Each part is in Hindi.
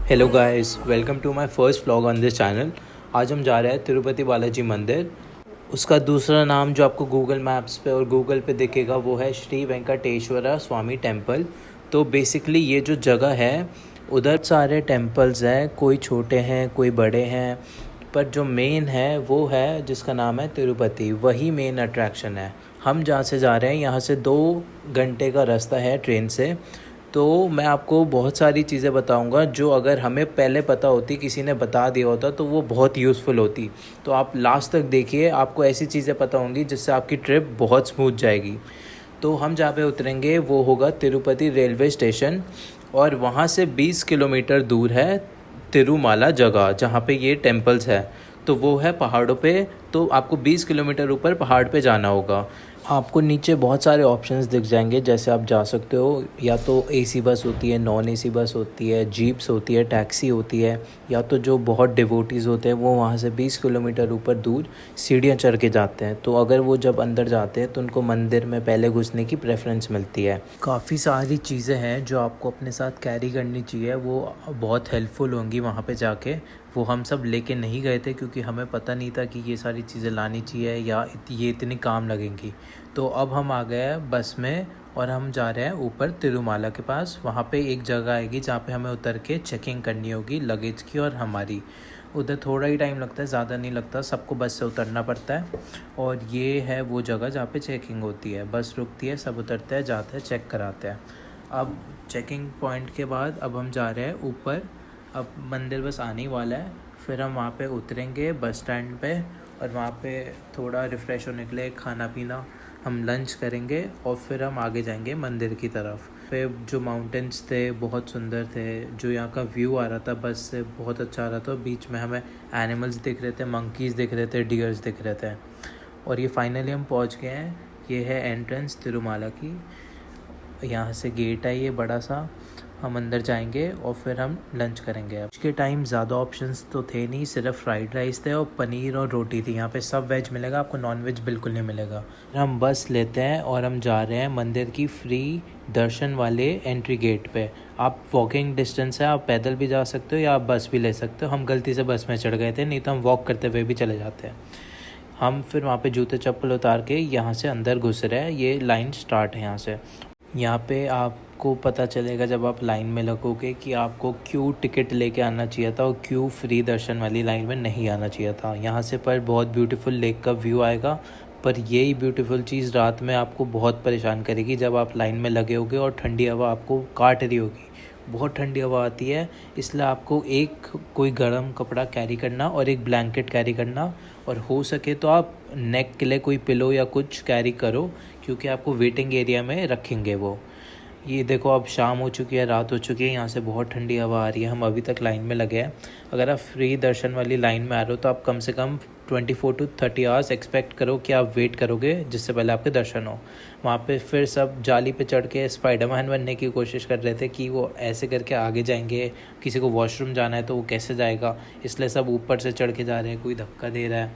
Hello guys, welcome to my first vlog on this channel. आज हम जा रहे हैं तिरुपति बालाजी मंदिर। उसका दूसरा नाम जो आपको गूगल मैप्स पे और गूगल पे दिखेगा वो है श्री वेंकटेश्वरा स्वामी टेम्पल। तो बेसिकली ये जो जगह है उधर सारे टेम्पल्स हैं, कोई छोटे हैं कोई बड़े हैं, पर जो मेन है वो है जिसका नाम है तिरुपति, वही मेन अट्रैक्शन है। हम जहाँ से जा रहे हैं यहाँ से 2 घंटे का रास्ता है ट्रेन से। तो मैं आपको बहुत सारी चीज़ें बताऊंगा जो अगर हमें पहले पता होती, किसी ने बता दिया होता तो वो बहुत यूज़फुल होती। तो आप लास्ट तक देखिए, आपको ऐसी चीज़ें पता होंगी जिससे आपकी ट्रिप बहुत स्मूथ जाएगी। तो हम जहाँ पे उतरेंगे वो होगा तिरुपति रेलवे स्टेशन, और वहाँ से 20 किलोमीटर दूर है तिरुमाला जगह जहाँ पे ये टेम्पल्स है। तो वो है पहाड़ों पे, तो आपको 20 किलोमीटर ऊपर पहाड़ पे जाना होगा। आपको नीचे बहुत सारे ऑप्शंस दिख जाएंगे, जैसे आप जा सकते हो या तो एसी बस होती है, नॉन एसी बस होती है, जीप्स होती है, टैक्सी होती है, या तो जो बहुत डिवोटीज़ होते हैं वो वहाँ से 20 किलोमीटर ऊपर दूर सीढ़ियाँ चढ़ के जाते हैं। तो अगर वो जब अंदर जाते हैं तो उनको मंदिर में पहले घुसने की प्रेफरेंस मिलती है। काफ़ी सारी चीज़ें हैं जो आपको अपने साथ कैरी करनी चाहिए, वो बहुत हेल्पफुल होंगी वहाँ पे जाके। वो हम सब लेके नहीं गए थे क्योंकि हमें पता नहीं था कि ये सारी चीज़ें लानी चाहिए या ये इतनी काम लगेंगी। तो अब हम आ गए हैं बस में और हम जा रहे हैं ऊपर तिरुमाला के पास। वहाँ पे एक जगह आएगी जहाँ पे हमें उतर के चेकिंग करनी होगी लगेज की और हमारी। उधर थोड़ा ही टाइम लगता है, ज़्यादा नहीं लगता, सबको बस से उतरना पड़ता है। और ये है वो जगह जहाँ पे चेकिंग होती है, बस रुकती है, सब उतरते हैं, जाते हैं, चेक कराते हैं। अब चेकिंग पॉइंट के बाद अब हम जा रहे हैं ऊपर। अब मंदिर बस आने ही वाला है, फिर हम वहाँ पे उतरेंगे बस स्टैंड पे, और वहाँ पे थोड़ा रिफ़्रेश होने के लिए खाना पीना, हम लंच करेंगे और फिर हम आगे जाएंगे मंदिर की तरफ। फिर जो माउंटेन्स थे बहुत सुंदर थे, जो यहाँ का व्यू आ रहा था बस से बहुत अच्छा आ रहा था। बीच में हमें एनिमल्स दिख रहे थे, मंकीज़ दिख रहे थे, डियर्स दिख रहे थे। और ये फाइनली हम पहुँच गए हैं। ये है एंट्रेंस तिरुमाला की, यहाँ से गेट है ये बड़ा सा। हम अंदर जाएंगे और फिर हम लंच करेंगे। आज के टाइम ज़्यादा ऑप्शंस तो थे नहीं, सिर्फ फ्राइड राइस थे और पनीर और रोटी थी। यहाँ पे सब वेज मिलेगा, आपको नॉन वेज बिल्कुल नहीं मिलेगा। हम बस लेते हैं और हम जा रहे हैं मंदिर की फ्री दर्शन वाले एंट्री गेट पे। आप वॉकिंग डिस्टेंस है, आप पैदल भी जा सकते हो या आप बस भी ले सकते हो। हम गलती से बस में चढ़ गए थे, नहीं तो हम वॉक करते हुए भी चले जाते हैं। हम फिर वहाँ पे जूते चप्पल उतार के यहाँ से अंदर घुस रहे हैं। ये लाइन स्टार्ट है यहाँ से। यहाँ पे आपको पता चलेगा जब आप लाइन में लगोगे कि आपको क्यों टिकट लेके आना चाहिए था और क्यों फ्री दर्शन वाली लाइन में नहीं आना चाहिए था। यहाँ से पर बहुत ब्यूटीफुल लेक का व्यू आएगा, पर यही ब्यूटीफुल चीज़ रात में आपको बहुत परेशान करेगी जब आप लाइन में लगे होगे और ठंडी हवा आपको काट रही होगी। बहुत ठंडी हवा आती है, इसलिए आपको एक कोई गर्म कपड़ा कैरी करना और एक ब्लैंकेट कैरी करना, और हो सके तो आप नेक के लिए कोई पिलो या कुछ कैरी करो, क्योंकि आपको वेटिंग एरिया में रखेंगे वो। ये देखो अब शाम हो चुकी है, रात हो चुकी है, यहाँ से बहुत ठंडी हवा आ रही है। हम अभी तक लाइन में लगे हैं। अगर आप फ्री दर्शन वाली लाइन में आ रहे हो तो आप कम से कम 24 to 30 आवर्स एक्सपेक्ट करो कि आप वेट करोगे जिससे पहले आपके दर्शन हो। वहाँ पे फिर सब जाली पे चढ़ के स्पाइडरमैन बनने की कोशिश कर रहे थे कि वो ऐसे करके आगे जाएंगे, किसी को वॉशरूम जाना है तो वो कैसे जाएगा, इसलिए सब ऊपर से चढ़ के जा रहे हैं, कोई धक्का दे रहा है।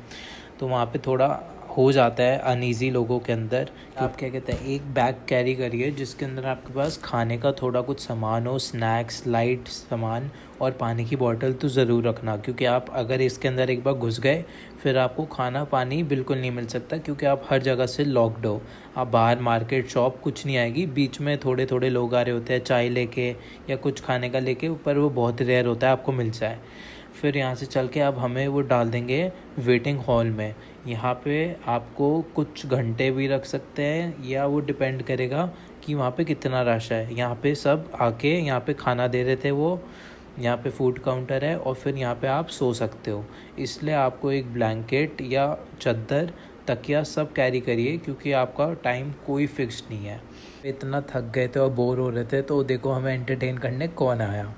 तो वहाँ पे थोड़ा हो जाता है अनईज़ी लोगों के अंदर। आप क्या कहते हैं, एक बैग कैरी करिए जिसके अंदर आपके पास खाने का थोड़ा कुछ सामान हो, स्नैक्स, लाइट सामान और पानी की बोतल तो ज़रूर रखना, क्योंकि आप अगर इसके अंदर एक बार घुस गए फिर आपको खाना पानी बिल्कुल नहीं मिल सकता, क्योंकि आप हर जगह से लॉक्ड हो। आप बाहर मार्केट शॉप कुछ नहीं आएगी, बीच में थोड़े थोड़े लोग आ रहे होते हैं चाय लेके या कुछ खाने का लेके, पर वो बहुत रेयर होता है आपको मिल जाए। फिर यहाँ से चल के अब हमें वो डाल देंगे वेटिंग हॉल में। यहाँ पे आपको कुछ घंटे भी रख सकते हैं, या वो डिपेंड करेगा कि वहाँ पे कितना रश है। यहाँ पे सब आके यहाँ पे खाना दे रहे थे वो, यहाँ पे फूड काउंटर है और फिर यहाँ पे आप सो सकते हो। इसलिए आपको एक ब्लैंकेट या चादर, तकिया सब कैरी करिए, क्योंकि आपका टाइम कोई फिक्स नहीं है। इतना थक गए थे और बोर हो रहे थे तो देखो हमें एंटरटेन करने कौन आया।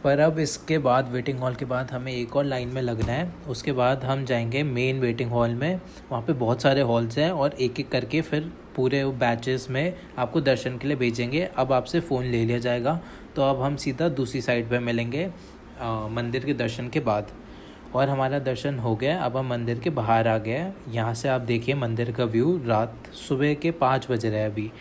पर अब इसके बाद वेटिंग हॉल के बाद हमें एक और लाइन में लगना है। उसके बाद हम जाएंगे मेन वेटिंग हॉल में। वहाँ पे बहुत सारे हॉल्स हैं और एक एक करके फिर पूरे बैचेस में आपको दर्शन के लिए भेजेंगे। अब आपसे फ़ोन ले लिया जाएगा। तो अब हम सीधा दूसरी साइड पे मिलेंगे मंदिर के दर्शन के बाद। और हमारा दर्शन हो गया, अब हम मंदिर के बाहर आ गए। यहाँ से आप देखिए मंदिर का व्यू। रात सुबह के 5 बज रहे हैं अभी।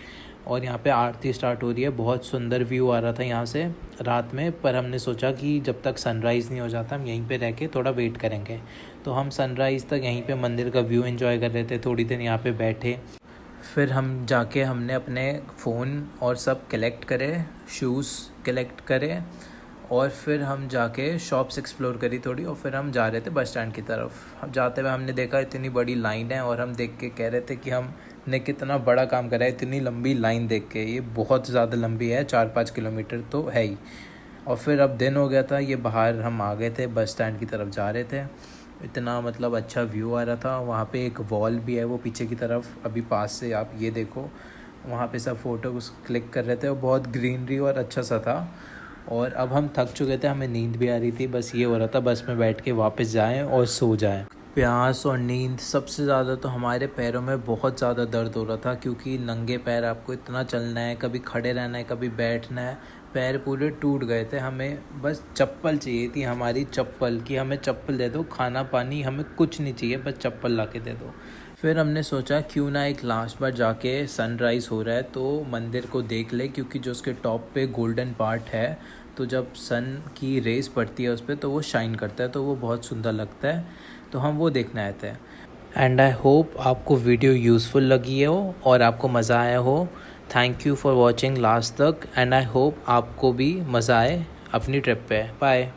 और यहाँ पे आरती स्टार्ट हो रही है। बहुत सुंदर व्यू आ रहा था यहाँ से रात में, पर हमने सोचा कि जब तक सनराइज़ नहीं हो जाता हम यहीं पे रह के थोड़ा वेट करेंगे। तो हम सनराइज़ तक यहीं पे मंदिर का व्यू एंजॉय कर रहे थे, थोड़ी देर यहाँ पे बैठे। फिर हम जाके हमने अपने फ़ोन और सब कलेक्ट करे, शूज़ कलेक्ट करे, और फिर हम जाके शॉप्स एक्सप्लोर करी थोड़ी, और फिर हम जा रहे थे बस स्टैंड की तरफ। अब जाते हुए हमने देखा इतनी बड़ी लाइन है, और हम देख के कह रहे थे कि हमने कितना बड़ा काम करा है इतनी लंबी लाइन देख के। ये बहुत ज़्यादा लंबी है, 4-5 किलोमीटर तो है ही। और फिर अब दिन हो गया था, ये बाहर हम आ गए थे, बस स्टैंड की तरफ जा रहे थे। इतना मतलब अच्छा व्यू आ रहा था। वहाँ पे एक वॉल भी है वो पीछे की तरफ, अभी पास से आप ये देखो, वहाँ पे सब फ़ोटो क्लिक कर रहे थे, और बहुत ग्रीनरी और अच्छा सा था। और अब हम थक चुके थे, हमें नींद भी आ रही थी, बस ये हो रहा था बस में बैठ के वापस जाएं और सो जाएं। प्यास और नींद, सबसे ज़्यादा तो हमारे पैरों में बहुत ज़्यादा दर्द हो रहा था, क्योंकि नंगे पैर आपको इतना चलना है, कभी खड़े रहना है, कभी बैठना है। पैर पूरे टूट गए थे। हमें बस चप्पल चाहिए थी, हमारी चप्पल, कि हमें चप्पल दे दो, खाना पानी हमें कुछ नहीं चाहिए, बस चप्पल ला के दे दो। फिर हमने सोचा क्यों ना एक लास्ट बार जाके सनराइज़ हो रहा है तो मंदिर को देख ले, क्योंकि जो उसके टॉप पे गोल्डन पार्ट है, तो जब सन की रेस पड़ती है उस पर तो वो शाइन करता है, तो वो बहुत सुंदर लगता है। तो हम वो देखने आए थे। एंड आई होप आपको वीडियो यूज़फुल लगी हो और आपको मज़ा आया हो। Thank you for watching last तक, एंड आई होप आपको भी मज़ा आए अपनी ट्रिप पे। बाय।